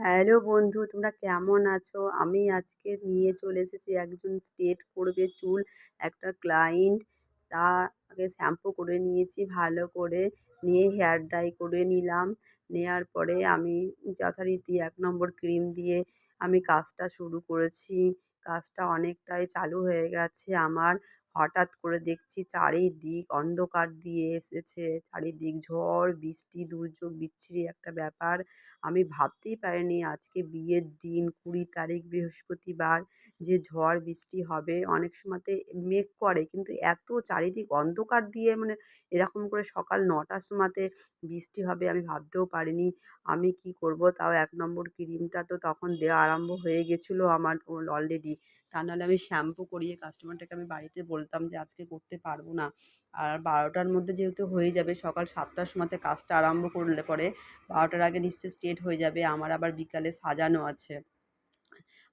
Hello বন্ধু, তোমরা কেমন আছো? আমি আজকে নিয়ে চলে এসেছি একজন স্ট্রেট করবে চুল, একটা ক্লায়েন্ট। তাকে শ্যাম্পু করে নিয়েছি ভালো করে, নিয়ে হেয়ার ড্রাই করে নিলাম। নেওয়ার পরে আমি যথারীতি ১ নম্বর ক্রিম দিয়ে আমি কাজটা শুরু করেছি। কাজটা অনেকটাই চালু হয়ে গেছে আমার। হঠাৎ করে দেখছি চারিদিক অন্ধকার দিয়ে এসেছে। চারিদিক ঝড়, বৃষ্টি, দুর্যোগ বিচ্ছিরি একটা ব্যাপার। আমি ভাবতেই পারিনি আজকে বিয়ের দিন ২০ তারিখ বৃহস্পতিবার যে ঝড় বৃষ্টি হবে। অনেক সময়তে মেঘ করে কিন্তু এত চারিদিক অন্ধকার দিয়ে মানে এরকম করে সকাল ৯টার সময়তে বৃষ্টি হবে আমি ভাবতেও পারিনি। আমি কি করব, তাও ১ নম্বর ক্রিমটা তো তখন দেওয়া আরম্ভ হয়ে গেছিলো আমার অলরেডি। তা নাহলে আমি শ্যাম্পু করিয়ে কাস্টমারটাকে আমি বাড়িতে বলতাম যে আজকে করতে পারব না। আর ১২টার মধ্যে যেহেতু হয়ে যাবে, সকাল ৭টার সময়তে কাজটা আরম্ভ করলে পরে ১২টার আগে নিশ্চয়ই স্ট্রেট হয়ে যাবে। আমার আবার বিকালে সাজানো আছে।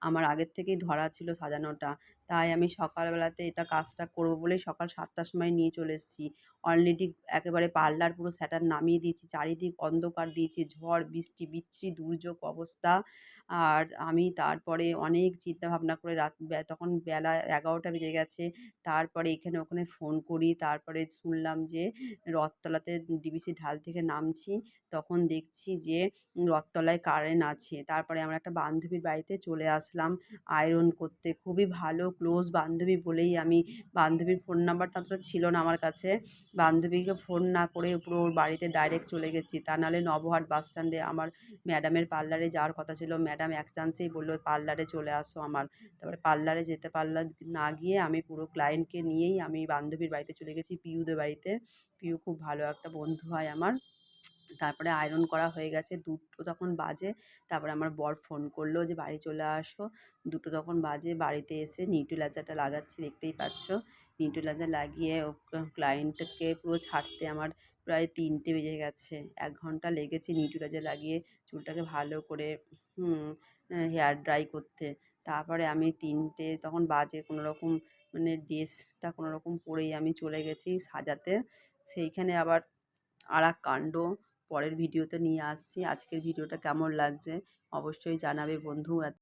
আমার আগের থেকেই ধরা ছিল সাজানোটা। তাই আমি সকালবেলাতে এটা কাজটা করব বলেই সকাল ৭টার সময় নিয়ে চলে এসেছি। অলরেডি একেবারে পার্লার পুরো শাটার নামিয়ে দিয়েছি। চারিদিক অন্ধকার দিয়েছি। ঝড়, বৃষ্টি, বিচ্ছিরি দুর্যোগ অবস্থা। আর আমি তারপরে অনেক চিন্তাভাবনা করে তখন বেলা ১১টা বেজে গেছে। তারপরে এখানে ওখানে ফোন করি। তারপরে শুনলাম যে রথতলাতে ডিবিসি ঢাল থেকে নামছি। তখন দেখছি যে রথতলায় কারেন্ট আছে। তারপরে আমার একটা বান্ধবীর বাড়িতে চলে আসলাম আয়রন করতে। খুবই ভালো ক্লোজ বান্ধবী বলেই আমি বান্ধবীর ফোন নাম্বারটা তো ছিল না আমার কাছে। বান্ধবীকে ফোন না করে পুরো ওর বাড়িতে ডাইরেক্ট চলে গেছি। তা নাহলে নবহাট বাস স্ট্যান্ডে আমার ম্যাডামের পার্লারে যাওয়ার কথা ছিল। ম্যাডাম এক চান্সেই বলল, "পার্লারে চলে আসো আমার।" তারপরে পার্লারে যেতে পারলাম না গিয়ে আমি পুরো ক্লায়েন্টকে নিয়েই আমি বান্ধবীর বাড়িতে চলে গেছি, পিউদের বাড়িতে। পিউ খুব ভালো একটা বন্ধু হয় আমার। তারপরে আয়রন করা হয়ে গেছে। ২টো তখন বাজে। তারপরে আমার বর ফোন করলো যে বাড়ি চলে আসো। ২টো তখন বাজে। বাড়িতে এসে নিউট্রিলাইজারটা লাগাচ্ছি, দেখতেই পাচ্ছ। নিউট্রিলাইজার লাগিয়ে ক্লায়েন্টকে পুরো ছাড়তে আমার প্রায় ৩টে বেজে গেছে। ১ ঘন্টা লেগেছে নিউট্রিলাইজার লাগিয়ে চুলটাকে ভালো করে হেয়ার ড্রাই করতে। তারপরে আমি ৩টে তখন বাজে, কোনোরকম মানে ড্রেসটা কোনোরকম পরেই আমি চলে গেছি সাজাতে। সেইখানে আবার আরেক কাণ্ড পরের ভিডিওতে নিয়ে আসছি। আজকের ভিডিওটা কেমন লাগছে অবশ্যই জানাবে বন্ধু।